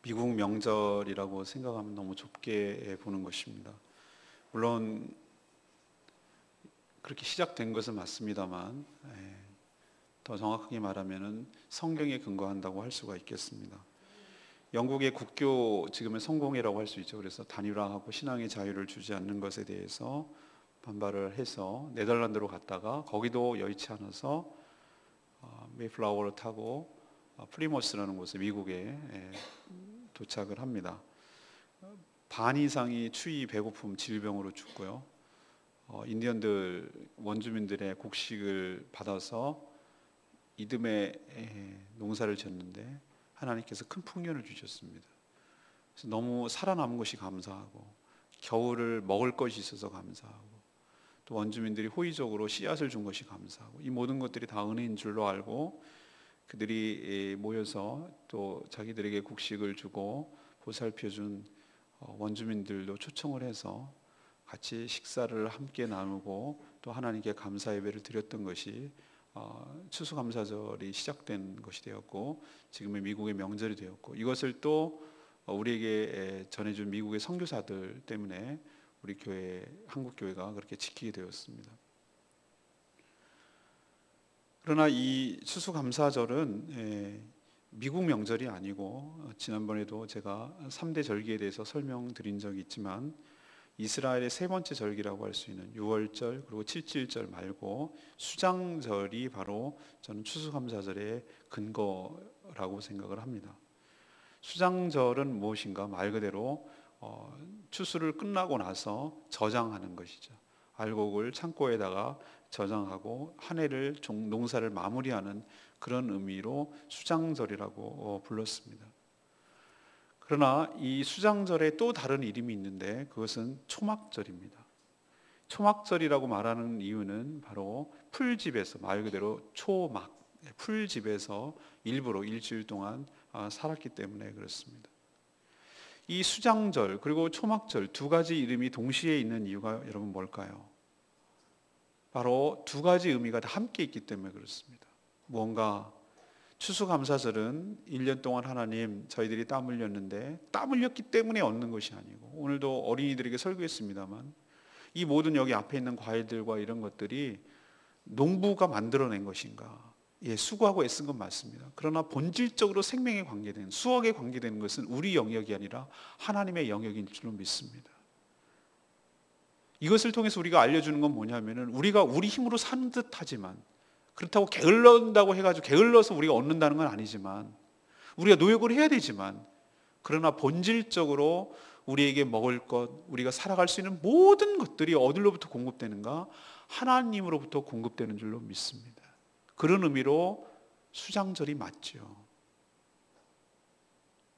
미국 명절이라고 생각하면 너무 좁게 보는 것입니다. 물론 그렇게 시작된 것은 맞습니다만 더 정확하게 말하면 성경에 근거한다고 할 수가 있겠습니다. 영국의 국교 지금은 성공회라고 할 수 있죠. 그래서 단일화하고 신앙의 자유를 주지 않는 것에 대해서 반발을 해서 네덜란드로 갔다가 거기도 여의치 않아서 메이플라워를 타고 프리머스라는 곳에 미국에 도착을 합니다. 반 이상이 추위, 배고픔, 질병으로 죽고요. 인디언들, 원주민들의 곡식을 받아서 이듬해 농사를 지었는데 하나님께서 큰 풍년을 주셨습니다. 그래서 너무 살아남은 것이 감사하고 겨울을 먹을 것이 있어서 감사하고 또 원주민들이 호의적으로 씨앗을 준 것이 감사하고 이 모든 것들이 다 은혜인 줄로 알고 그들이 모여서 또 자기들에게 곡식을 주고 보살펴준 원주민들도 초청을 해서 같이 식사를 함께 나누고 또 하나님께 감사 예배를 드렸던 것이 추수감사절이 시작된 것이 되었고 지금의 미국의 명절이 되었고 이것을 또 우리에게 전해준 미국의 선교사들 때문에 우리 교회, 한국교회가 그렇게 지키게 되었습니다. 그러나 이 추수감사절은 미국 명절이 아니고 지난번에도 제가 3대 절기에 대해서 설명드린 적이 있지만 이스라엘의 세 번째 절기라고 할 수 있는 유월절 그리고 칠칠절 말고 수장절이 바로 저는 추수감사절의 근거라고 생각을 합니다. 수장절은 무엇인가? 말 그대로 추수를 끝나고 나서 저장하는 것이죠. 알곡을 창고에다가 저장하고 한 해를 농사를 마무리하는 그런 의미로 수장절이라고 불렀습니다. 그러나 이 수장절에 또 다른 이름이 있는데 그것은 초막절입니다. 초막절이라고 말하는 이유는 바로 풀집에서 말 그대로 초막, 풀집에서 일부러 일주일 동안 살았기 때문에 그렇습니다. 이 수장절 그리고 초막절 두 가지 이름이 동시에 있는 이유가 여러분 뭘까요? 바로 두 가지 의미가 다 함께 있기 때문에 그렇습니다. 무언가 추수감사절은 1년 동안 하나님 저희들이 땀 흘렸는데 땀 흘렸기 때문에 얻는 것이 아니고 오늘도 어린이들에게 설교했습니다만 이 모든 여기 앞에 있는 과일들과 이런 것들이 농부가 만들어낸 것인가? 수고하고 애쓴 건 맞습니다. 그러나 본질적으로 생명에 관계된 수확에 관계되는 것은 우리 영역이 아니라 하나님의 영역인 줄로 믿습니다. 이것을 통해서 우리가 알려주는 건 뭐냐면은 우리가 우리 힘으로 사는 듯 하지만 그렇다고 게을른다고 해가지고 게을러서 우리가 얻는다는 건 아니지만 우리가 노력을 해야 되지만 그러나 본질적으로 우리에게 먹을 것, 우리가 살아갈 수 있는 모든 것들이 어디로부터 공급되는가? 하나님으로부터 공급되는 줄로 믿습니다. 그런 의미로 수장절이 맞죠.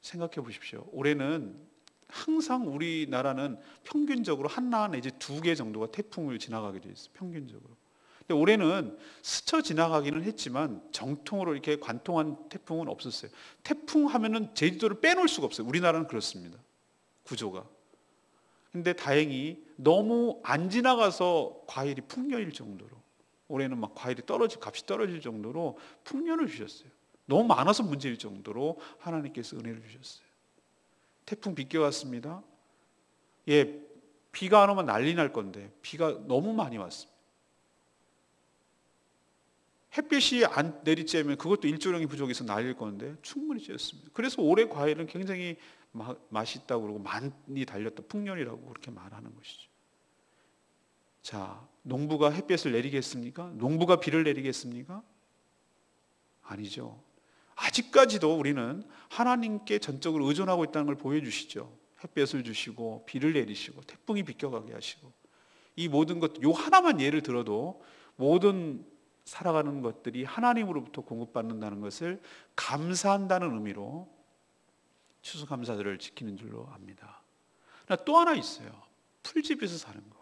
생각해 보십시오. 올해는 항상 우리나라는 평균적으로 하나 내지 2개 정도가 태풍을 지나가게 돼 있어요. 평균적으로. 근데 올해는 스쳐 지나가기는 했지만 정통으로 이렇게 관통한 태풍은 없었어요. 태풍 하면은 제주도를 빼놓을 수가 없어요. 우리나라는 그렇습니다. 구조가. 근데 다행히 너무 안 지나가서 과일이 풍년일 정도로 올해는 막 과일이 값이 떨어질 정도로 풍년을 주셨어요. 너무 많아서 문제일 정도로 하나님께서 은혜를 주셨어요. 태풍 비껴왔습니다. 비가 안 오면 난리 날 건데 비가 너무 많이 왔습니다. 햇빛이 안 내리쬐면 그것도 일조량이 부족해서 날릴 건데 충분히 쬐었습니다. 그래서 올해 과일은 굉장히 맛있다고 그러고 많이 달렸다. 풍년이라고 그렇게 말하는 것이죠. 자, 농부가 햇빛을 내리겠습니까? 농부가 비를 내리겠습니까? 아니죠. 아직까지도 우리는 하나님께 전적으로 의존하고 있다는 걸 보여주시죠. 햇볕을 주시고 비를 내리시고 태풍이 비껴가게 하시고 이 모든 것, 요 하나만 예를 들어도 모든 살아가는 것들이 하나님으로부터 공급받는다는 것을 감사한다는 의미로 추수감사절을 지키는 줄로 압니다. 그러나 또 하나 있어요. 풀집에서 사는 거.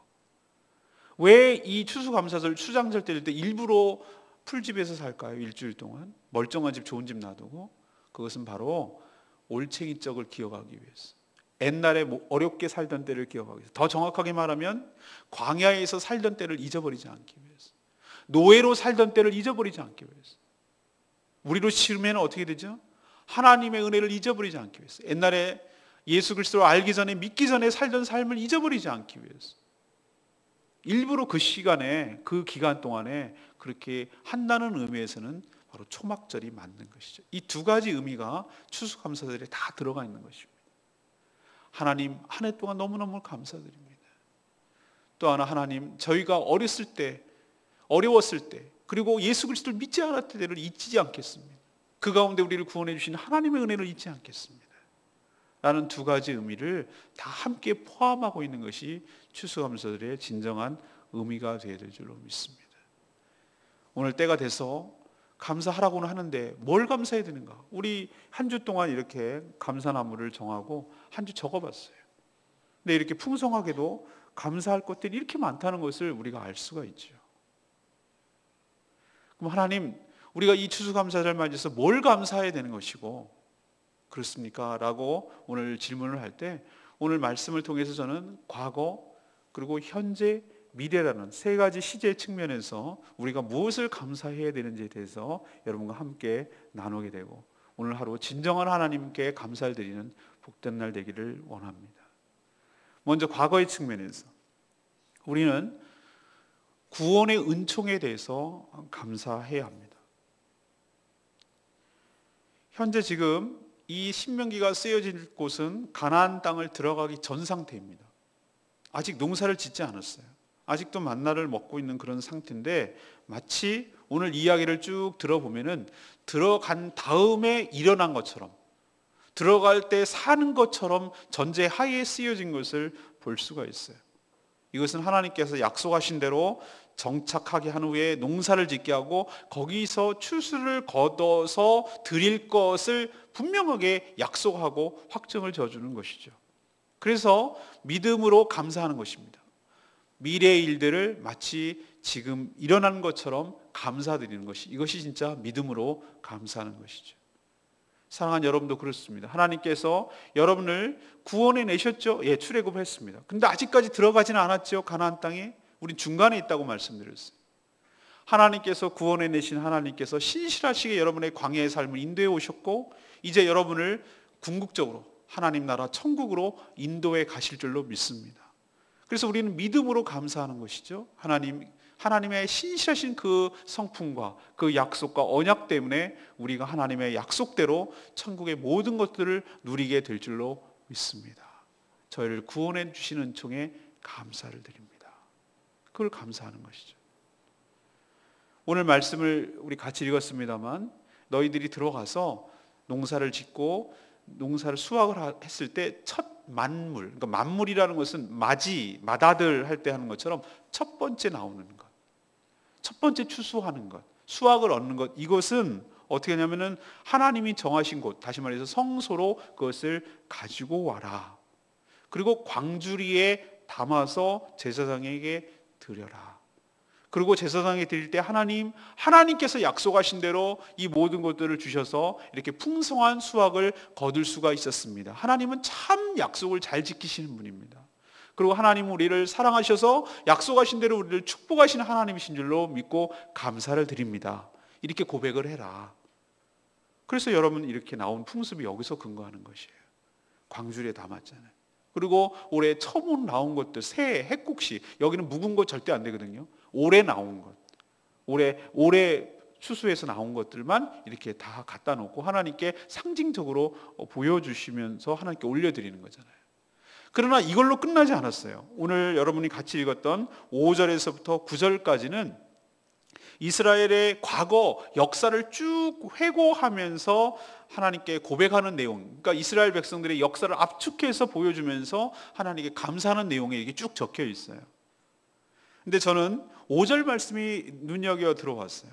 왜 이 추수감사절, 수장절 때릴 때 일부러 풀집에서 살까요? 일주일 동안 멀쩡한 집, 좋은 집 놔두고 그것은 바로 올챙이 적을 기억하기 위해서 옛날에 어렵게 살던 때를 기억하기 위해서 더 정확하게 말하면 광야에서 살던 때를 잊어버리지 않기 위해서 노예로 살던 때를 잊어버리지 않기 위해서 우리로 치르면 어떻게 되죠? 하나님의 은혜를 잊어버리지 않기 위해서, 옛날에 예수 그리스도를 알기 전에, 믿기 전에 살던 삶을 잊어버리지 않기 위해서 일부러 그 시간에, 그 기간 동안에 그렇게 한다는 의미에서는 바로 초막절이 맞는 것이죠. 이 두 가지 의미가 추수감사절에 다 들어가 있는 것입니다. 하나님, 한 해 동안 너무너무 감사드립니다. 또 하나, 하나님, 저희가 어렸을 때, 어려웠을 때, 그리고 예수 그리스도를 믿지 않았을 때를 잊지 않겠습니다. 그 가운데 우리를 구원해 주신 하나님의 은혜를 잊지 않겠습니다. 라는 두 가지 의미를 다 함께 포함하고 있는 것이 추수감사절의 진정한 의미가 되어야 될 줄로 믿습니다. 오늘 때가 돼서 감사하라고는 하는데 뭘 감사해야 되는가? 우리 한 주 동안 이렇게 감사나무를 정하고 한 주 적어봤어요. 근데 이렇게 풍성하게도 감사할 것들이 이렇게 많다는 것을 우리가 알 수가 있죠. 그럼 하나님, 우리가 이 추수감사절 맞이해서 뭘 감사해야 되는 것이고 그렇습니까? 라고 오늘 질문을 할 때, 오늘 말씀을 통해서 저는 과거, 그리고 현재, 미래라는 세 가지 시제 측면에서 우리가 무엇을 감사해야 되는지에 대해서 여러분과 함께 나누게 되고, 오늘 하루 진정한 하나님께 감사를 드리는 복된 날 되기를 원합니다. 먼저 과거의 측면에서 우리는 구원의 은총에 대해서 감사해야 합니다. 현재 지금 이 신명기가 쓰여질 곳은 가나안 땅을 들어가기 전 상태입니다. 아직 농사를 짓지 않았어요. 아직도 만나를 먹고 있는 그런 상태인데, 마치 오늘 이야기를 쭉 들어보면은 들어간 다음에 일어난 것처럼, 들어갈 때 사는 것처럼 전제 하에 쓰여진 것을 볼 수가 있어요. 이것은 하나님께서 약속하신 대로 정착하게 한 후에 농사를 짓게 하고 거기서 추수를 거둬서 드릴 것을 분명하게 약속하고 확정을 지어주는 것이죠. 그래서 믿음으로 감사하는 것입니다. 미래의 일들을 마치 지금 일어난 것처럼 감사드리는 것이, 이것이 진짜 믿음으로 감사하는 것이죠. 사랑하는 여러분도 그렇습니다. 하나님께서 여러분을 구원해 내셨죠? 예, 출애굽했습니다. 근데 아직까지 들어가지는 않았죠. 가나안 땅에. 우린 중간에 있다고 말씀드렸어요. 하나님께서 구원해 내신 하나님께서 신실하시게 여러분의 광야의 삶을 인도해 오셨고, 이제 여러분을 궁극적으로 하나님 나라 천국으로 인도해 가실 줄로 믿습니다. 그래서 우리는 믿음으로 감사하는 것이죠. 하나님의 신실하신 그 성품과 그 약속과 언약 때문에 우리가 하나님의 약속대로 천국의 모든 것들을 누리게 될 줄로 믿습니다. 저희를 구원해 주시는 은총에 감사를 드립니다. 그걸 감사하는 것이죠. 오늘 말씀을 우리 같이 읽었습니다만, 너희들이 들어가서 농사를 짓고 농사를 수확을 했을 때 첫 만물, 그러니까 만물이라는 것은 맏아들 할 때 하는 것처럼 첫 번째 나오는 것, 첫 번째 추수하는 것, 수확을 얻는 것, 이것은 어떻게 하냐면은 하나님이 정하신 곳, 다시 말해서 성소로 그것을 가지고 와라. 그리고 광주리에 담아서 제사장에게 드려라. 그리고 제사장에 드릴 때 하나님께서 약속하신 대로 이 모든 것들을 주셔서 이렇게 풍성한 수확을 거둘 수가 있었습니다. 하나님은 참 약속을 잘 지키시는 분입니다. 그리고 하나님은 우리를 사랑하셔서 약속하신 대로 우리를 축복하시는 하나님이신 줄로 믿고 감사를 드립니다. 이렇게 고백을 해라. 그래서 여러분, 이렇게 나온 풍습이 여기서 근거하는 것이에요. 광주리에 담았잖아요. 그리고 올해 처음 나온 것들, 새, 핵국시, 여기는 묵은 것 절대 안 되거든요. 올해 나온 것, 올해 추수해서 나온 것들만 이렇게 다 갖다 놓고 하나님께 상징적으로 보여주시면서 하나님께 올려드리는 거잖아요. 그러나 이걸로 끝나지 않았어요. 오늘 여러분이 같이 읽었던 5절에서부터 9절까지는 이스라엘의 과거 역사를 쭉 회고하면서 하나님께 고백하는 내용, 그러니까 이스라엘 백성들의 역사를 압축해서 보여주면서 하나님께 감사하는 내용이 이게 쭉 적혀 있어요. 근데 저는 5절 말씀이 눈여겨 들어왔어요.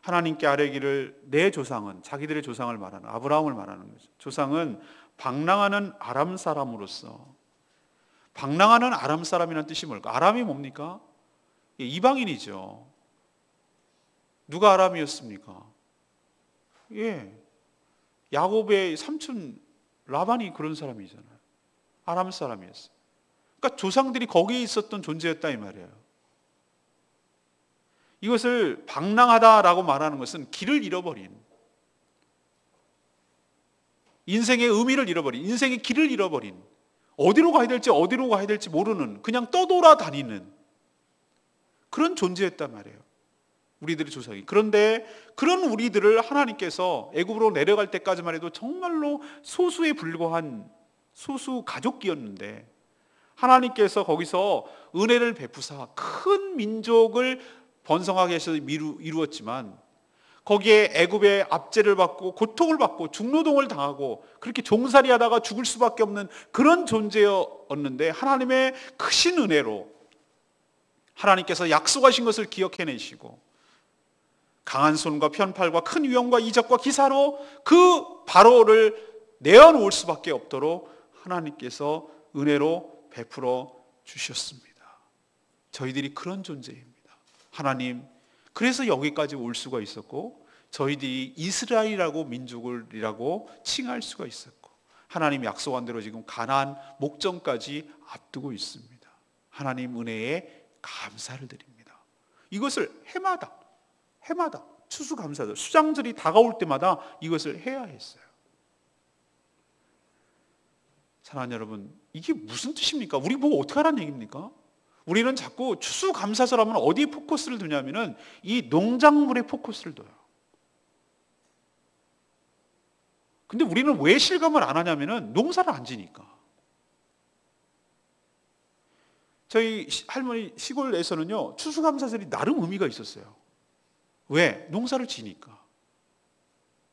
하나님께 아뢰기를, 내 조상은, 자기들의 조상을 말하는, 아브라함을 말하는 거죠. 조상은 방랑하는 아람 사람으로서, 방랑하는 아람 사람이라는 뜻이 뭘까? 아람이 뭡니까? 이방인이죠. 누가 아람이었습니까? 야곱의 삼촌 라반이 그런 사람이잖아요. 아람 사람이었어요. 그러니까 조상들이 거기에 있었던 존재였다 이 말이에요. 이것을 방랑하다라고 말하는 것은 길을 잃어버린, 인생의 의미를 잃어버린, 인생의 길을 잃어버린, 어디로 가야 될지 모르는, 그냥 떠돌아다니는 그런 존재였단 말이에요, 우리들의 조상이. 그런데 그런 우리들을 하나님께서 애굽으로 내려갈 때까지만 해도 정말로 소수에 불과한 소수 가족이었는데, 하나님께서 거기서 은혜를 베푸사 큰 민족을 번성하게 하셔서 이루었지만, 거기에 애굽의 압제를 받고 고통을 받고 중노동을 당하고 그렇게 종살이 하다가 죽을 수밖에 없는 그런 존재였는데, 하나님의 크신 은혜로 하나님께서 약속하신 것을 기억해내시고 강한 손과 편팔과 큰 위험과 이적과 기사로 그 바로를 내어놓을 수밖에 없도록 하나님께서 은혜로 베풀어 주셨습니다. 저희들이 그런 존재입니다. 하나님, 그래서 여기까지 올 수가 있었고, 저희들이 이스라엘이라고 민족이라고 칭할 수가 있었고, 하나님 약속한 대로 지금 가나안 목전까지 앞두고 있습니다. 하나님 은혜에 감사를 드립니다. 이것을 해마다 추수감사절, 수장절이 다가올 때마다 이것을 해야 했어요. 사랑하는 여러분, 이게 무슨 뜻입니까? 우리 보고 어떻게 하라는 얘기입니까? 우리는 자꾸 추수감사절 하면 어디에 포커스를 두냐면은 이 농작물에 포커스를 둬요. 근데 우리는 왜 실감을 안 하냐면은 농사를 안 지니까. 저희 할머니 시골에서는요, 추수감사절이 나름 의미가 있었어요. 왜? 농사를 지니까.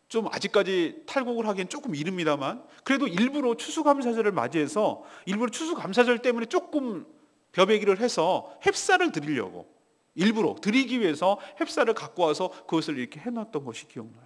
좀 아직까지 탈곡을 하기엔 조금 이릅니다만, 그래도 일부러 추수감사절을 맞이해서 일부러 추수감사절 때문에 조금 벼베기를 해서 햅쌀을 드리려고, 일부러 드리기 위해서 햅쌀을 갖고 와서 그것을 이렇게 해놨던 것이 기억나요.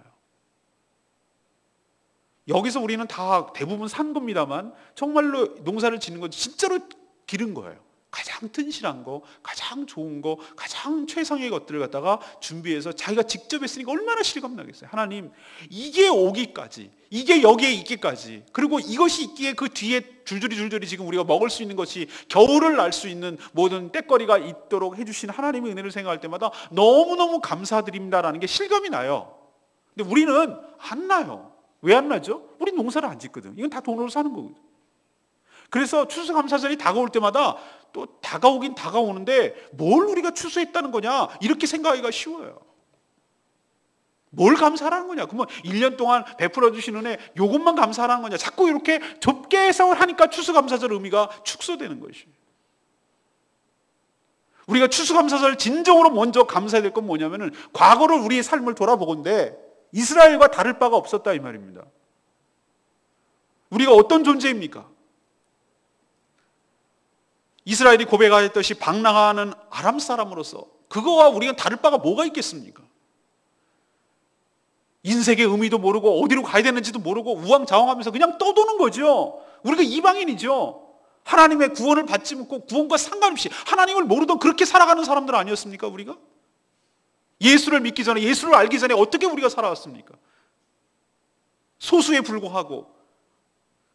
여기서 우리는 다 대부분 산 겁니다만, 정말로 농사를 짓는 건 진짜로 기른 거예요. 가장 튼실한 거, 가장 좋은 거, 가장 최상의 것들을 갖다가 준비해서 자기가 직접 했으니까 얼마나 실감나겠어요. 하나님, 이게 오기까지, 이게 여기에 있기까지, 그리고 이것이 있기에 그 뒤에 줄줄이 지금 우리가 먹을 수 있는 것이, 겨울을 날 수 있는 모든 때거리가 있도록 해주신 하나님의 은혜를 생각할 때마다 너무너무 감사드립니다라는 게 실감이 나요. 근데 우리는 안 나요. 왜 안 나죠? 우리 농사를 안 짓거든. 이건 다 돈으로 사는 거거든. 그래서 추수감사절이 다가올 때마다 또 다가오긴 다가오는데, 뭘 우리가 추수했다는 거냐, 이렇게 생각하기가 쉬워요. 뭘 감사하라는 거냐, 그러면 1년 동안 베풀어 주신 은혜 요것만 감사하라는 거냐, 자꾸 이렇게 좁게 해석을 하니까 추수감사절 의미가 축소되는 것이에요. 우리가 추수감사절 진정으로 먼저 감사해야 될 건 뭐냐면은, 과거를 우리의 삶을 돌아보건대 이스라엘과 다를 바가 없었다 이 말입니다. 우리가 어떤 존재입니까? 이스라엘이 고백하였듯이 방랑하는 아람 사람으로서 그거와 우리가 다를 바가 뭐가 있겠습니까? 인생의 의미도 모르고 어디로 가야 되는지도 모르고 우왕좌왕하면서 그냥 떠도는 거죠. 우리가 이방인이죠. 하나님의 구원을 받지 못하고 구원과 상관없이 하나님을 모르던 그렇게 살아가는 사람들 아니었습니까? 우리가 예수를 믿기 전에, 예수를 알기 전에 어떻게 우리가 살아왔습니까? 소수에 불과하고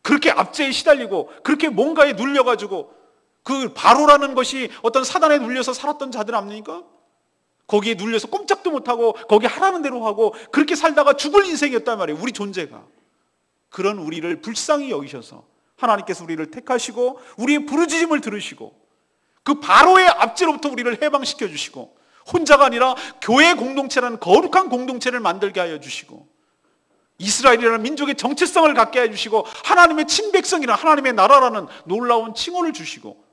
그렇게 압제에 시달리고 그렇게 뭔가에 눌려가지고, 그 바로라는 것이 어떤 사단에 눌려서 살았던 자들 아닙니까? 거기에 눌려서 꼼짝도 못하고 거기 하라는 대로 하고 그렇게 살다가 죽을 인생이었단 말이에요, 우리 존재가. 그런 우리를 불쌍히 여기셔서 하나님께서 우리를 택하시고 우리의 부르짖음을 들으시고 그 바로의 압제로부터 우리를 해방시켜 주시고, 혼자가 아니라 교회 공동체라는 거룩한 공동체를 만들게 하여 주시고, 이스라엘이라는 민족의 정체성을 갖게 해주시고, 하나님의 친백성이라는 하나님의 나라라는 놀라운 칭호를 주시고,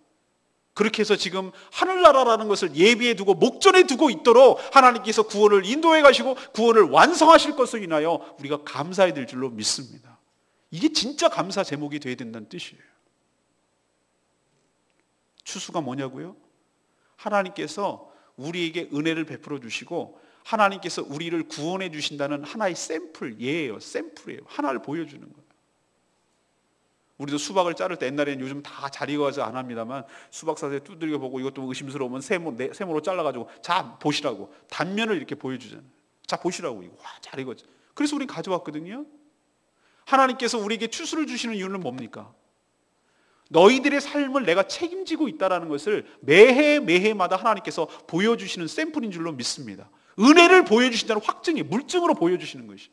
그렇게 해서 지금 하늘나라라는 것을 예비해 두고 목전에 두고 있도록 하나님께서 구원을 인도해 가시고 구원을 완성하실 것을 인하여 우리가 감사해야 될 줄로 믿습니다. 이게 진짜 감사 제목이 되어야 된다는 뜻이에요. 추수가 뭐냐고요? 하나님께서 우리에게 은혜를 베풀어 주시고 하나님께서 우리를 구원해 주신다는 하나의 샘플이에요. 하나를 보여주는 거예요. 우리도 수박을 자를 때, 옛날에는, 요즘 다 잘 익어서 안 합니다만, 수박 사슬에 두들겨 보고 이것도 의심스러우면 세모로 잘라가지고 자 보시라고 단면을 이렇게 보여주잖아요. 자 보시라고, 이거 와 잘 익었죠. 그래서 우린 가져왔거든요. 하나님께서 우리에게 추수를 주시는 이유는 뭡니까? 너희들의 삶을 내가 책임지고 있다는 것을 매해마다 하나님께서 보여주시는 샘플인 줄로 믿습니다. 은혜를 보여주신다는 확증이, 물증으로 보여주시는 것이.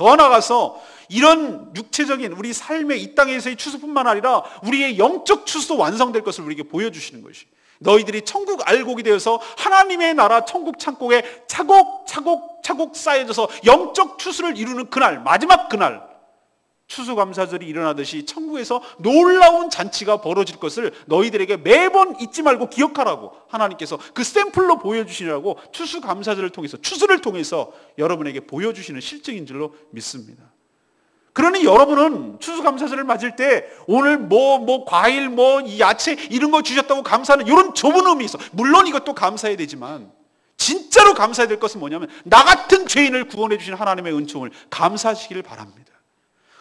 더 나아가서 이런 육체적인 우리 삶의 이 땅에서의 추수뿐만 아니라 우리의 영적 추수도 완성될 것을 우리에게 보여주시는 것이, 너희들이 천국 알곡이 되어서 하나님의 나라 천국 창고에 차곡차곡 쌓여져서 영적 추수를 이루는 그날, 마지막 그날 추수감사절이 일어나듯이 천국에서 놀라운 잔치가 벌어질 것을 너희들에게 매번 잊지 말고 기억하라고 하나님께서 그 샘플로 보여주시라고 추수감사절을 통해서, 추수를 통해서 여러분에게 보여주시는 실증인 줄로 믿습니다. 그러니 여러분은 추수감사절을 맞을 때 오늘 과일, 이 야채 이런 거 주셨다고 감사하는 이런 좁은 의미 있어. 물론 이것도 감사해야 되지만 진짜로 감사해야 될 것은 뭐냐면 나 같은 죄인을 구원해 주신 하나님의 은총을 감사하시기를 바랍니다.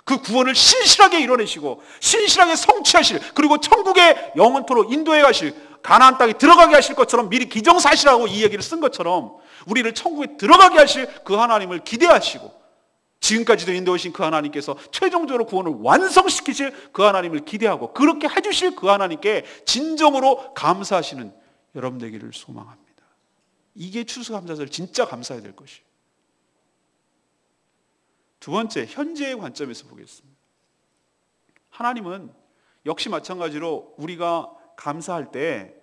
그 구원을 신실하게 이뤄내시고 신실하게 성취하실, 그리고 천국의 영원토로 인도해 가실, 가나안 땅에 들어가게 하실 것처럼 미리 기정사실하고 이 얘기를 쓴 것처럼 우리를 천국에 들어가게 하실 그 하나님을 기대하시고, 지금까지도 인도하신 그 하나님께서 최종적으로 구원을 완성시키실 그 하나님을 기대하고 그렇게 해주실 그 하나님께 진정으로 감사하시는 여러분 되기를 소망합니다. 이게 추수감사절 진짜 감사해야 될 것이에요. 두 번째, 현재의 관점에서 보겠습니다. 하나님은 역시 마찬가지로 우리가 감사할 때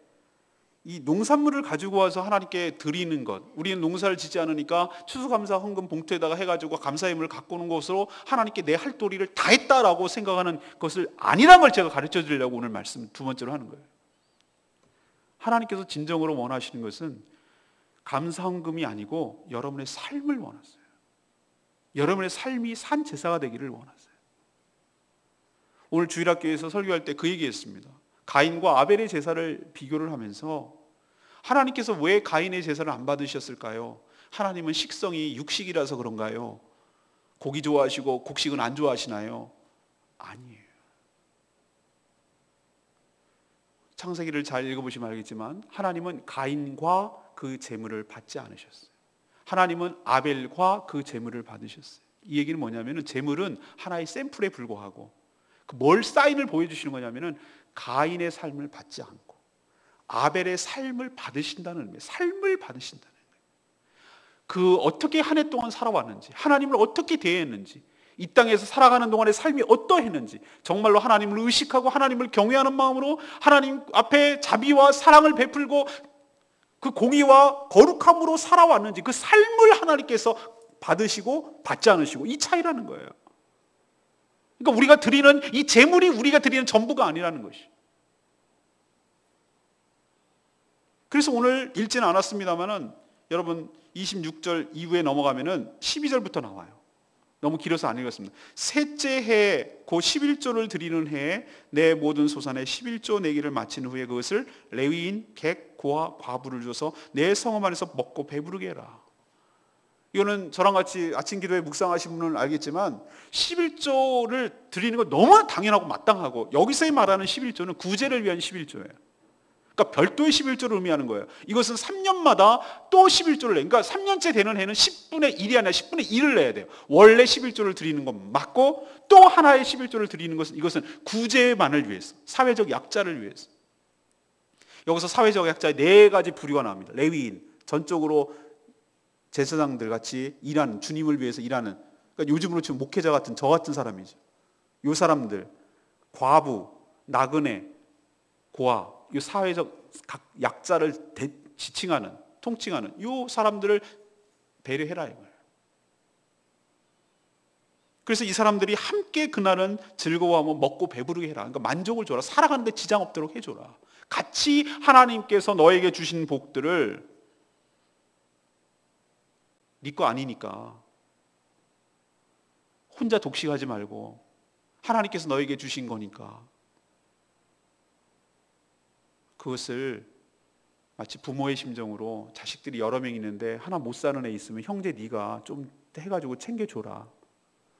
이 농산물을 가지고 와서 하나님께 드리는 것, 우리는 농사를 짓지 않으니까 추수감사 헌금 봉투에다가 해가지고 감사의 힘을 갖고 오는 것으로 하나님께 내 할 도리를 다 했다라고 생각하는 것을 아니란 걸 제가 가르쳐 드리려고 오늘 말씀 두 번째로 하는 거예요. 하나님께서 진정으로 원하시는 것은 감사 헌금이 아니고 여러분의 삶을 원하세요. 여러분의 삶이 산 제사가 되기를 원하세요. 오늘 주일학교에서 설교할 때 그 얘기했습니다. 가인과 아벨의 제사를 비교를 하면서 하나님께서 왜 가인의 제사를 안 받으셨을까요? 하나님은 식성이 육식이라서 그런가요? 고기 좋아하시고 곡식은 안 좋아하시나요? 아니에요. 창세기를 잘 읽어보시면 알겠지만 하나님은 가인과 그 제물을 받지 않으셨어요. 하나님은 아벨과 그 제물을 받으셨어요. 이 얘기는 뭐냐면 제물은 하나의 샘플에 불과하고 뭘 사인을 보여주시는 거냐면 가인의 삶을 받지 않고 아벨의 삶을 받으신다는 의미예요. 삶을 받으신다는 거예요. 그 어떻게 한 해 동안 살아왔는지, 하나님을 어떻게 대했는지, 이 땅에서 살아가는 동안의 삶이 어떠했는지, 정말로 하나님을 의식하고 하나님을 경외하는 마음으로 하나님 앞에 자비와 사랑을 베풀고 그 공의와 거룩함으로 살아왔는지, 그 삶을 하나님께서 받으시고 받지 않으시고, 이 차이라는 거예요. 그러니까 우리가 드리는 이 제물이 우리가 드리는 전부가 아니라는 것이. 그래서 오늘 읽지는 않았습니다만은 여러분 26절 이후에 넘어가면은 12절부터 나와요. 너무 길어서 안 읽었습니다. 셋째 해 그 11조를 드리는 해에 내 모든 소산의 11조 내기를 마친 후에 그것을 레위인, 객, 고아, 과부를 줘서 내 성읍 안에서 먹고 배부르게 해라. 이거는 저랑 같이 아침 기도에 묵상하신 분은 알겠지만 11조를 드리는 건 너무 당연하고 마땅하고, 여기서 말하는 11조는 구제를 위한 11조예요. 그러니까 별도의 11조를 의미하는 거예요. 이것은 3년마다 또 11조를 내요. 그러니까 3년째 되는 해는 10분의 1이 아니라 10분의 1을 내야 돼요. 원래 11조를 드리는 건 맞고 또 하나의 11조를 드리는 것은, 이것은 구제만을 위해서, 사회적 약자를 위해서. 여기서 사회적 약자의 네 가지 부류가 나옵니다. 레위인, 전적으로 제사장들 같이 일하는, 주님을 위해서 일하는, 그러니까 요즘으로 치면 목회자 같은 저 같은 사람이죠. 요 사람들, 과부, 나그네, 고아, 이 사회적 각 약자를 지칭하는, 통칭하는 이 사람들을 배려해라 이거예요. 그래서 이 사람들이 함께 그날은 즐거워하며 먹고 배부르게 해라. 그러니까 만족을 줘라. 살아가는데 지장 없도록 해줘라. 같이 하나님께서 너에게 주신 복들을, 네 거 아니니까 혼자 독식하지 말고 하나님께서 너에게 주신 거니까 그것을 마치 부모의 심정으로, 자식들이 여러 명 있는데 하나 못 사는 애 있으면 형제 네가 좀 해가지고 챙겨줘라.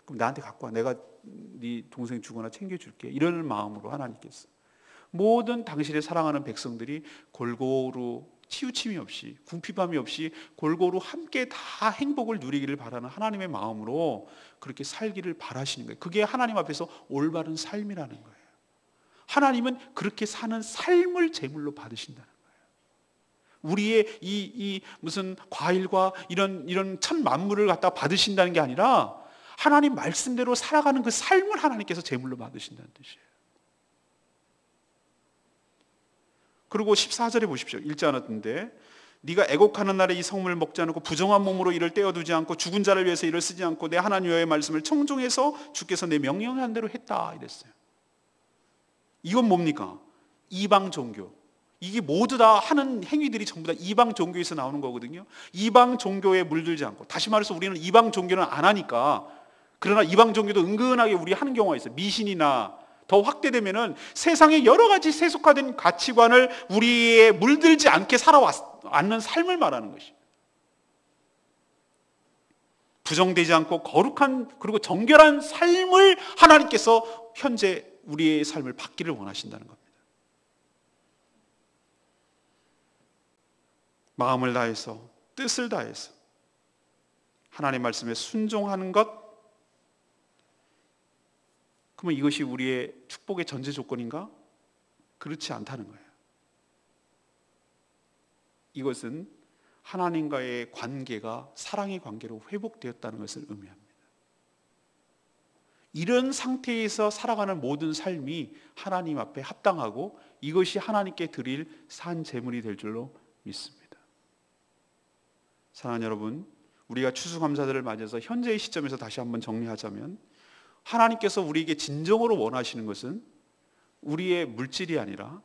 그럼 나한테 갖고 와. 내가 네 동생 주거나 챙겨줄게. 이런 마음으로 하나님께서 모든 당신의 사랑하는 백성들이 골고루 치우침이 없이, 궁핍함이 없이 골고루 함께 다 행복을 누리기를 바라는 하나님의 마음으로 그렇게 살기를 바라시는 거예요. 그게 하나님 앞에서 올바른 삶이라는 거예요. 하나님은 그렇게 사는 삶을 제물로 받으신다는 거예요. 우리의 이 무슨 과일과 이런 천 만물을 갖다 받으신다는 게 아니라 하나님 말씀대로 살아가는 그 삶을 하나님께서 제물로 받으신다는 뜻이에요. 그리고 14절에 보십시오. 읽지 않았던데, 네가 애곡하는 날에 이 성물을 먹지 않고 부정한 몸으로 이를 떼어두지 않고 죽은 자를 위해서 이를 쓰지 않고 내 하나님 여호와의 말씀을 청종해서 주께서 내 명령한 대로 했다 이랬어요. 이건 뭡니까? 이방 종교. 이게 모두 다 하는 행위들이 전부 다 이방 종교에서 나오는 거거든요. 이방 종교에 물들지 않고, 다시 말해서 우리는 이방 종교는 안 하니까, 그러나 이방 종교도 은근하게 우리 하는 경우가 있어요. 미신이나 더 확대되면은 세상의 여러 가지 세속화된 가치관을 우리에 물들지 않게 살아왔는 삶을 말하는 것이, 부정되지 않고 거룩한 그리고 정결한 삶을 하나님께서 현재 우리의 삶을 받기를 원하신다는 겁니다. 마음을 다해서, 뜻을 다해서 하나님 말씀에 순종하는 것, 그러면 이것이 우리의 축복의 전제 조건인가? 그렇지 않다는 거예요. 이것은 하나님과의 관계가 사랑의 관계로 회복되었다는 것을 의미합니다. 이런 상태에서 살아가는 모든 삶이 하나님 앞에 합당하고 이것이 하나님께 드릴 산 제물이 될 줄로 믿습니다. 사랑하는 여러분, 우리가 추수감사절을 맞이해서 현재의 시점에서 다시 한번 정리하자면, 하나님께서 우리에게 진정으로 원하시는 것은 우리의 물질이 아니라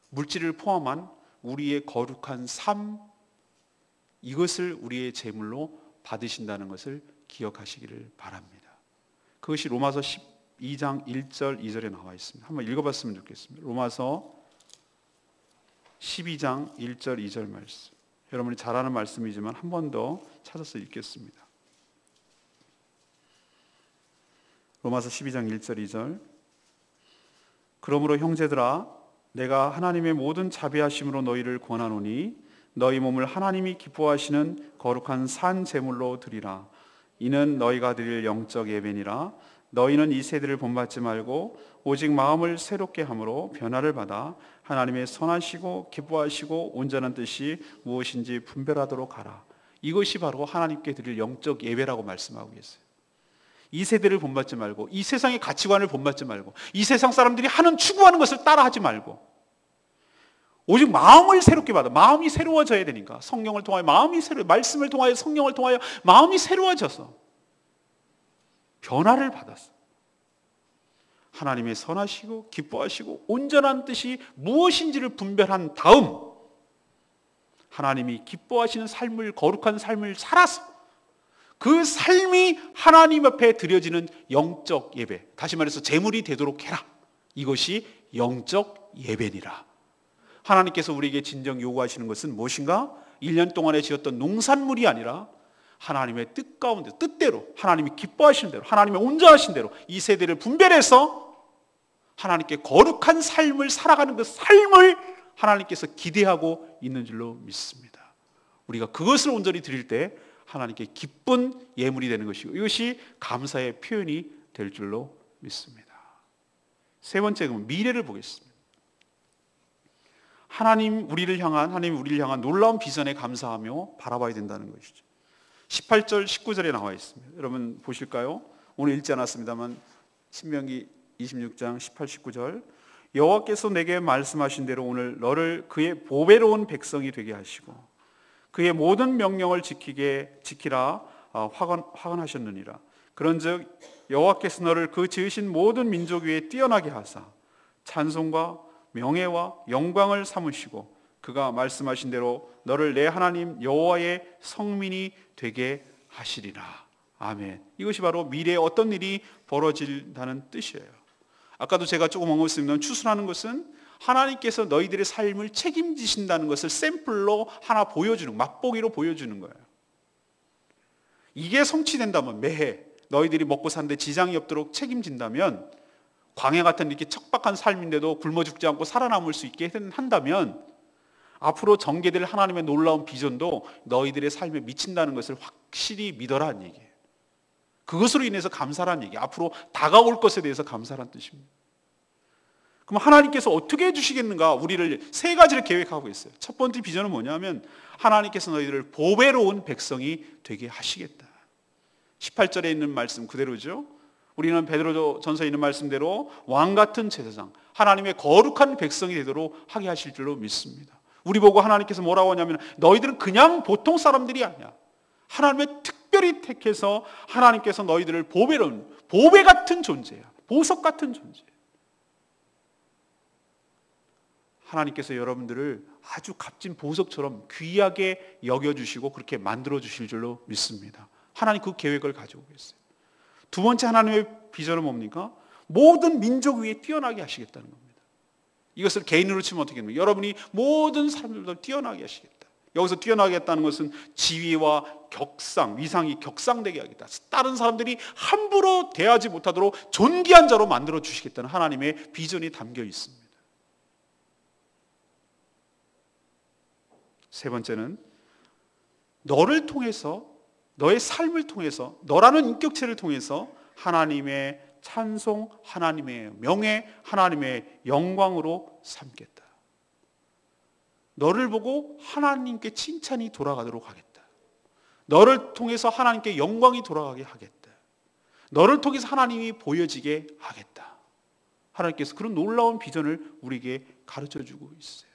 물질을 포함한 우리의 거룩한 삶, 이것을 우리의 제물로 받으신다는 것을 기억하시기를 바랍니다. 그것이 로마서 12장 1절 2절에 나와 있습니다. 한번 읽어봤으면 좋겠습니다. 로마서 12장 1절 2절 말씀, 여러분이 잘 아는 말씀이지만 한 번 더 찾아서 읽겠습니다. 로마서 12장 1절 2절. 그러므로 형제들아, 내가 하나님의 모든 자비하심으로 너희를 권하노니 너희 몸을 하나님이 기뻐하시는 거룩한 산 제물로 드리라. 이는 너희가 드릴 영적 예배니라. 너희는 이 세대를 본받지 말고 오직 마음을 새롭게 함으로 변화를 받아 하나님의 선하시고 기뻐하시고 온전한 뜻이 무엇인지 분별하도록 하라. 이것이 바로 하나님께 드릴 영적 예배라고 말씀하고 계세요. 이 세대를 본받지 말고, 이 세상의 가치관을 본받지 말고, 이 세상 사람들이 하는 추구하는 것을 따라하지 말고, 오직 마음을 새롭게 받아. 마음이 새로워져야 되니까 성령을 통하여 마음이 말씀을 통하여 성령을 통하여 마음이 새로워져서 변화를 받았어. 하나님의 선하시고 기뻐하시고 온전한 뜻이 무엇인지를 분별한 다음 하나님이 기뻐하시는 삶을, 거룩한 삶을 살아서 그 삶이 하나님 앞에 드려지는 영적 예배, 다시 말해서 제물이 되도록 해라. 이것이 영적 예배니라. 하나님께서 우리에게 진정 요구하시는 것은 무엇인가? 1년 동안에 지었던 농산물이 아니라 하나님의 뜻 가운데, 뜻대로, 하나님이 기뻐하시는 대로, 하나님의 온전하신 대로 이 세대를 분별해서 하나님께 거룩한 삶을 살아가는 그 삶을 하나님께서 기대하고 있는 줄로 믿습니다. 우리가 그것을 온전히 드릴 때 하나님께 기쁜 예물이 되는 것이고, 이것이 감사의 표현이 될 줄로 믿습니다. 세 번째, 미래를 보겠습니다. 하나님 우리를 향한 놀라운 비전에 감사하며 바라봐야 된다는 것이죠. 18절 19절에 나와 있습니다. 여러분 보실까요? 오늘 읽지 않았습니다만 신명기 26장 18, 19절. 여호와께서 내게 말씀하신 대로 오늘 너를 그의 보배로운 백성이 되게 하시고 그의 모든 명령을 지키라 화관하셨느니라. 그런즉 여호와께서 너를 그 지으신 모든 민족 위에 뛰어나게 하사 찬송과 명예와 영광을 삼으시고 그가 말씀하신 대로 너를 내 하나님 여호와의 성민이 되게 하시리라. 아멘. 이것이 바로 미래에 어떤 일이 벌어진다는 뜻이에요. 아까도 제가 조금 언급했습니다만 추수라는 것은 하나님께서 너희들의 삶을 책임지신다는 것을 샘플로 하나 보여주는, 맛보기로 보여주는 거예요. 이게 성취된다면, 매해 너희들이 먹고 사는데 지장이 없도록 책임진다면, 광야 같은 이렇게 척박한 삶인데도 굶어 죽지 않고 살아남을 수 있게 한다면 앞으로 전개될 하나님의 놀라운 비전도 너희들의 삶에 미친다는 것을 확실히 믿어라는 얘기예요. 그것으로 인해서 감사라는 얘기예요. 앞으로 다가올 것에 대해서 감사라는 뜻입니다. 그럼 하나님께서 어떻게 해주시겠는가? 우리를 세 가지를 계획하고 있어요. 첫 번째 비전은 뭐냐면 하나님께서 너희들을 보배로운 백성이 되게 하시겠다. 18절에 있는 말씀 그대로죠. 우리는 베드로전서에 있는 말씀대로 왕같은 제사장, 하나님의 거룩한 백성이 되도록 하게 하실 줄로 믿습니다. 우리 보고 하나님께서 뭐라고 하냐면 너희들은 그냥 보통 사람들이 아니야. 하나님의 특별히 택해서 하나님께서 너희들을 보배 같은 존재야. 보석 같은 존재. 하나님께서 여러분들을 아주 값진 보석처럼 귀하게 여겨주시고 그렇게 만들어주실 줄로 믿습니다. 하나님 그 계획을 가지고 계세요. 두 번째 하나님의 비전은 뭡니까? 모든 민족 위에 뛰어나게 하시겠다는 겁니다. 이것을 개인으로 치면 어떻게 됩니까? 여러분이 모든 사람들보다 뛰어나게 하시겠다. 여기서 뛰어나게 했다는 것은 지위와 격상, 위상이 격상되게 하겠다. 다른 사람들이 함부로 대하지 못하도록 존귀한 자로 만들어 주시겠다는 하나님의 비전이 담겨 있습니다. 세 번째는 너를 통해서, 너의 삶을 통해서, 너라는 인격체를 통해서 하나님의 찬송, 하나님의 명예, 하나님의 영광으로 삼겠다. 너를 보고 하나님께 칭찬이 돌아가도록 하겠다. 너를 통해서 하나님께 영광이 돌아가게 하겠다. 너를 통해서 하나님이 보여지게 하겠다. 하나님께서 그런 놀라운 비전을 우리에게 가르쳐주고 있어요.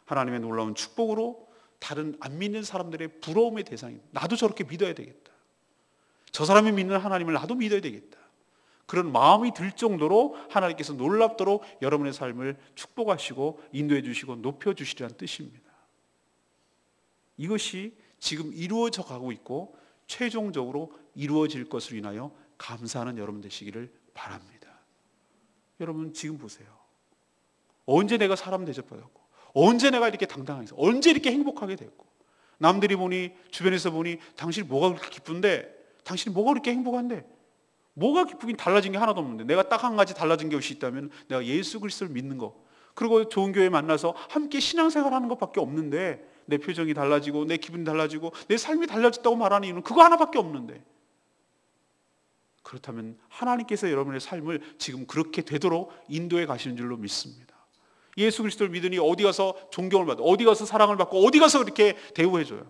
하나님의 놀라운 축복으로 다른 안 믿는 사람들의 부러움의 대상이, 나도 저렇게 믿어야 되겠다. 저 사람이 믿는 하나님을 나도 믿어야 되겠다. 그런 마음이 들 정도로 하나님께서 놀랍도록 여러분의 삶을 축복하시고 인도해 주시고 높여 주시리라는 뜻입니다. 이것이 지금 이루어져 가고 있고 최종적으로 이루어질 것으로 인하여 감사하는 여러분 되시기를 바랍니다. 여러분 지금 보세요. 언제 내가 사람 대접받았고, 언제 내가 이렇게 당당하게, 언제 이렇게 행복하게 됐고, 남들이 보니, 주변에서 보니 당신이 뭐가 그렇게 기쁜데, 당신이 뭐가 그렇게 행복한데, 뭐가 기쁘긴 달라진 게 하나도 없는데, 내가 딱 한 가지 달라진 것이 있다면 내가 예수 그리스도를 믿는 거, 그리고 좋은 교회 만나서 함께 신앙생활하는 것밖에 없는데, 내 표정이 달라지고 내 기분이 달라지고 내 삶이 달라졌다고 말하는 이유는 그거 하나밖에 없는데, 그렇다면 하나님께서 여러분의 삶을 지금 그렇게 되도록 인도해 가시는 줄로 믿습니다. 예수 그리스도를 믿으니 어디 가서 존경을 받고, 어디 가서 사랑을 받고, 어디 가서 그렇게 대우해줘요.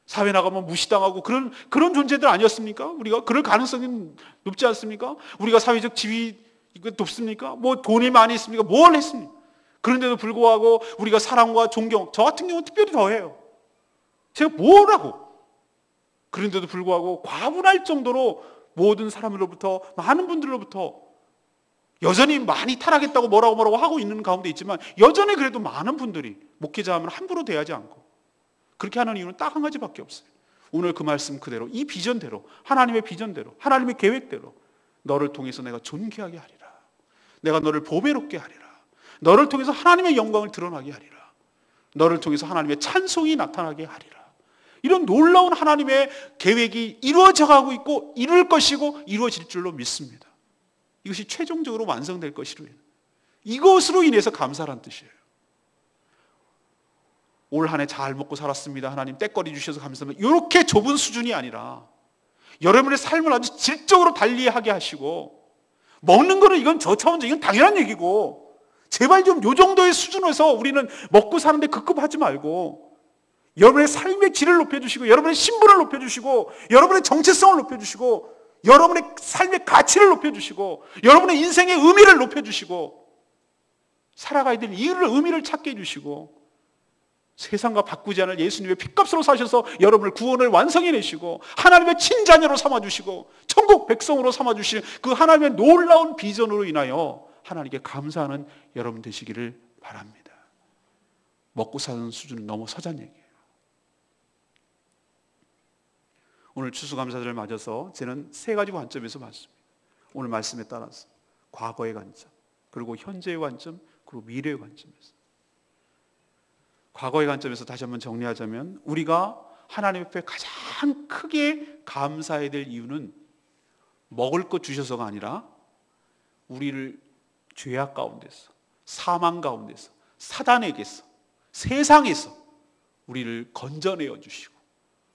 사회 나가면 무시당하고 그런 존재들 아니었습니까? 우리가 그럴 가능성이 높지 않습니까? 우리가 사회적 지위 높습니까? 뭐 돈이 많이 있습니까? 뭘 했습니까? 그런데도 불구하고 우리가 사랑과 존경, 저 같은 경우는 특별히 더해요. 제가 뭐라고? 그런데도 불구하고 과분할 정도로 모든 사람들로부터, 많은 분들로부터 여전히 많이 타락했다고 뭐라고 하고 있는 가운데 있지만, 여전히 그래도 많은 분들이 목회자 하면 함부로 대하지 않고 그렇게 하는 이유는 딱 한 가지밖에 없어요. 오늘 그 말씀 그대로, 이 비전대로, 하나님의 비전대로, 하나님의 계획대로 너를 통해서 내가 존귀하게 하리라. 내가 너를 보배롭게 하리라. 너를 통해서 하나님의 영광을 드러나게 하리라. 너를 통해서 하나님의 찬송이 나타나게 하리라. 이런 놀라운 하나님의 계획이 이루어져 가고 있고 이룰 것이고 이루어질 줄로 믿습니다. 이것이 최종적으로 완성될 것이로, 이것으로 인해서 감사란 뜻이에요. 올 한 해 잘 먹고 살았습니다, 하나님 떼거리 주셔서 감사합니다, 이렇게 좁은 수준이 아니라 여러분의 삶을 아주 질적으로 달리하게 하시고, 먹는 거는 이건 저차원적, 이건 당연한 얘기고, 제발 좀 요 정도의 수준에서 우리는 먹고 사는데 급급하지 말고 여러분의 삶의 질을 높여주시고, 여러분의 신분을 높여주시고, 여러분의 정체성을 높여주시고, 여러분의 삶의 가치를 높여주시고, 여러분의 인생의 의미를 높여주시고, 살아가야 될 이유를, 의미를 찾게 해주시고, 세상과 바꾸지 않을 예수님의 핏값으로 사셔서 여러분을 구원을 완성해내시고 하나님의 친자녀로 삼아주시고 천국 백성으로 삼아주시는 그 하나님의 놀라운 비전으로 인하여 하나님께 감사하는 여러분 되시기를 바랍니다. 먹고 사는 수준을 넘어서자는 얘기예요. 오늘 추수감사절을 맞아서 저는 세 가지 관점에서 봤습니다. 오늘 말씀에 따라서 과거의 관점, 그리고 현재의 관점, 그리고 미래의 관점에서. 과거의 관점에서 다시 한번 정리하자면, 우리가 하나님 앞에 가장 크게 감사해야 될 이유는 먹을 것 주셔서가 아니라 우리를 죄악 가운데서, 사망 가운데서, 사단에게서, 세상에서 우리를 건져내어 주시고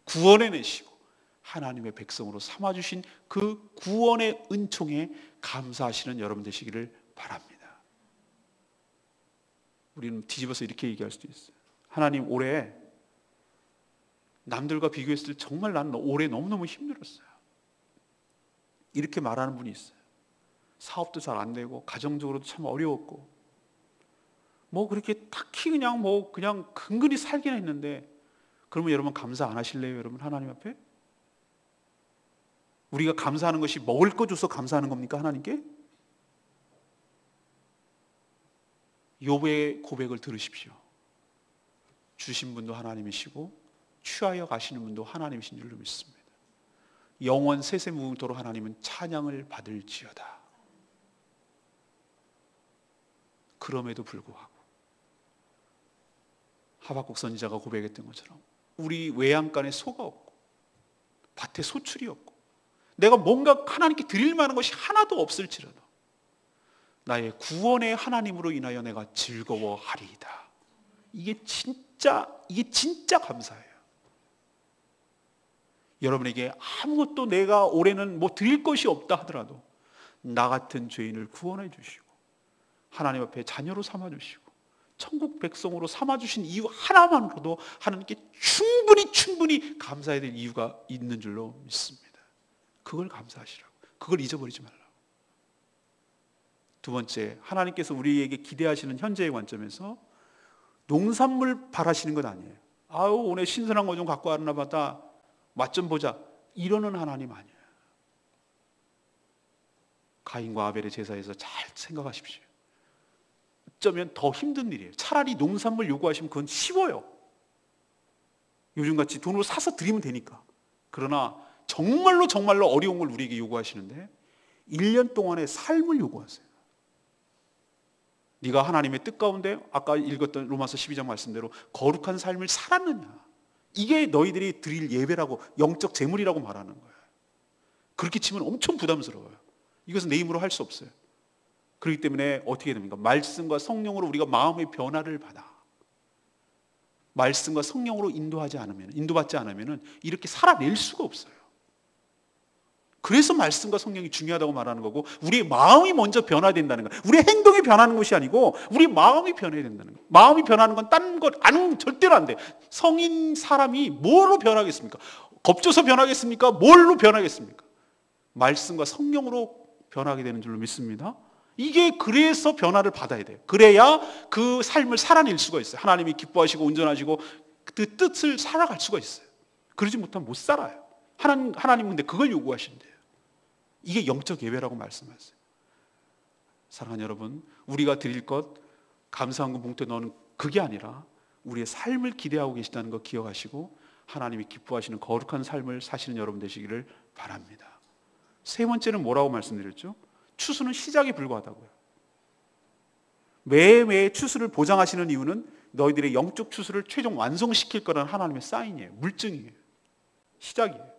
구원해내시고 하나님의 백성으로 삼아주신 그 구원의 은총에 감사하시는 여러분 되시기를 바랍니다. 우리는 뒤집어서 이렇게 얘기할 수도 있어요. 하나님, 올해 남들과 비교했을 때 정말 나는 올해 너무너무 힘들었어요. 이렇게 말하는 분이 있어요. 사업도 잘 안 되고 가정적으로도 참 어려웠고 뭐 그렇게 딱히 그냥 근근히 살긴 했는데, 그러면 여러분 감사 안 하실래요? 여러분 하나님 앞에? 우리가 감사하는 것이 먹을 거 줘서 감사하는 겁니까? 하나님께? 욥의 고백을 들으십시오. 주신 분도 하나님이시고 취하여 가시는 분도 하나님이신 줄로 믿습니다. 영원 세세무궁토록 하나님은 찬양을 받을지어다. 그럼에도 불구하고 하박국 선지자가 고백했던 것처럼 우리 외양간에 소가 없고 밭에 소출이 없고 내가 뭔가 하나님께 드릴 만한 것이 하나도 없을지라도 나의 구원의 하나님으로 인하여 내가 즐거워하리이다. 이게 진짜 감사해요. 여러분에게 아무것도 내가 올해는 뭐 드릴 것이 없다 하더라도 나 같은 죄인을 구원해 주시고 하나님 앞에 자녀로 삼아 주시고 천국 백성으로 삼아 주신 이유 하나만으로도 하나님께 충분히 감사해야 될 이유가 있는 줄로 믿습니다. 그걸 감사하시라고. 그걸 잊어버리지 말라고. 두 번째, 하나님께서 우리에게 기대하시는 현재의 관점에서 농산물 바라시는 건 아니에요. 아유 오늘 신선한 거 좀 갖고 왔나 보다, 맛 좀 보자, 이러는 하나님 아니에요. 가인과 아벨의 제사에서 잘 생각하십시오. 어쩌면 더 힘든 일이에요. 차라리 농산물 요구하시면 그건 쉬워요. 요즘같이 돈으로 사서 드리면 되니까. 그러나 정말로 어려운 걸 우리에게 요구하시는데 1년 동안의 삶을 요구하세요. 네가 하나님의 뜻 가운데 아까 읽었던 로마서 12장 말씀대로 거룩한 삶을 살았느냐, 이게 너희들이 드릴 예배라고, 영적 제물이라고 말하는 거예요. 그렇게 치면 엄청 부담스러워요. 이것은 내 힘으로 할 수 없어요. 그렇기 때문에 어떻게 됩니까? 말씀과 성령으로 우리가 마음의 변화를 받아. 말씀과 성령으로 인도받지 않으면 이렇게 살아낼 수가 없어요. 그래서 말씀과 성령이 중요하다고 말하는 거고, 우리의 마음이 먼저 변화된다는 거예요. 우리의 행동이 변하는 것이 아니고 우리 마음이 변해야 된다는 거예요. 마음이 변하는 건 딴 것 아니면 절대로 안 돼. 성인 사람이 뭐로 변하겠습니까? 겁줘서 변하겠습니까? 뭘로 변하겠습니까? 말씀과 성령으로 변하게 되는 줄로 믿습니다. 이게 그래서 변화를 받아야 돼요. 그래야 그 삶을 살아낼 수가 있어요. 하나님이 기뻐하시고 온전하시고 그 뜻을 살아갈 수가 있어요. 그러지 못하면 못 살아요. 하나님은 근데 그걸 요구하신대요. 이게 영적 예배라고 말씀하세요. 사랑하는 여러분, 우리가 드릴 것 감사한금 봉투에 넣는 그게 아니라 우리의 삶을 기대하고 계시다는 거 기억하시고 하나님이 기뻐하시는 거룩한 삶을 사시는 여러분 되시기를 바랍니다. 세 번째는 뭐라고 말씀드렸죠? 추수는 시작에 불과하다고요. 매해 추수를 보장하시는 이유는 너희들의 영적 추수를 최종 완성시킬 거라는 하나님의 사인이에요. 물증이에요. 시작이에요.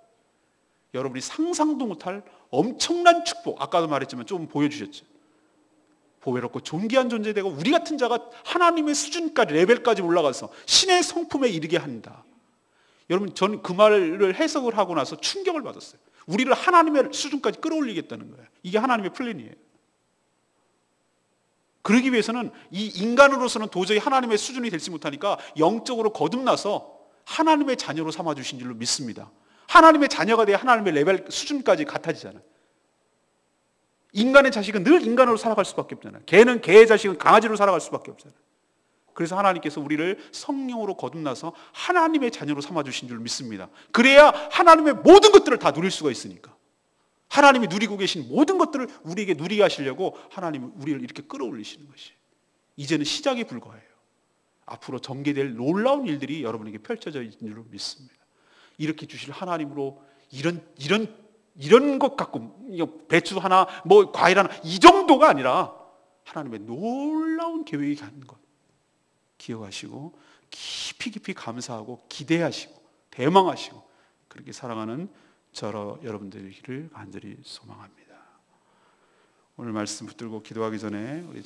여러분이 상상도 못할 엄청난 축복, 아까도 말했지만 좀 보여주셨죠. 보배롭고 존귀한 존재되고 우리 같은 자가 하나님의 수준까지, 레벨까지 올라가서 신의 성품에 이르게 한다. 여러분, 저는 그 말을 해석을 하고 나서 충격을 받았어요. 우리를 하나님의 수준까지 끌어올리겠다는 거예요. 이게 하나님의 플랜이에요. 그러기 위해서는 이 인간으로서는 도저히 하나님의 수준이 되지 못하니까 영적으로 거듭나서 하나님의 자녀로 삼아주신 줄로 믿습니다. 하나님의 자녀가 돼야 하나님의 레벨 수준까지 같아지잖아요. 인간의 자식은 늘 인간으로 살아갈 수밖에 없잖아요. 개는 개의 자식은 강아지로 살아갈 수밖에 없잖아요. 그래서 하나님께서 우리를 성령으로 거듭나서 하나님의 자녀로 삼아주신 줄 믿습니다. 그래야 하나님의 모든 것들을 다 누릴 수가 있으니까. 하나님이 누리고 계신 모든 것들을 우리에게 누리게 하시려고 하나님은 우리를 이렇게 끌어올리시는 것이 이제는 시작에 불과해요. 앞으로 전개될 놀라운 일들이 여러분에게 펼쳐져 있는 줄 믿습니다. 이렇게 주실 하나님으로 이런 것 갖고 배추 하나 뭐 과일 하나 이 정도가 아니라 하나님의 놀라운 계획이 가는 것 기억하시고 깊이 감사하고 기대하시고 대망하시고 그렇게 살아가는 여러분들이기를 간절히 소망합니다. 오늘 말씀 붙들고 기도하기 전에 우리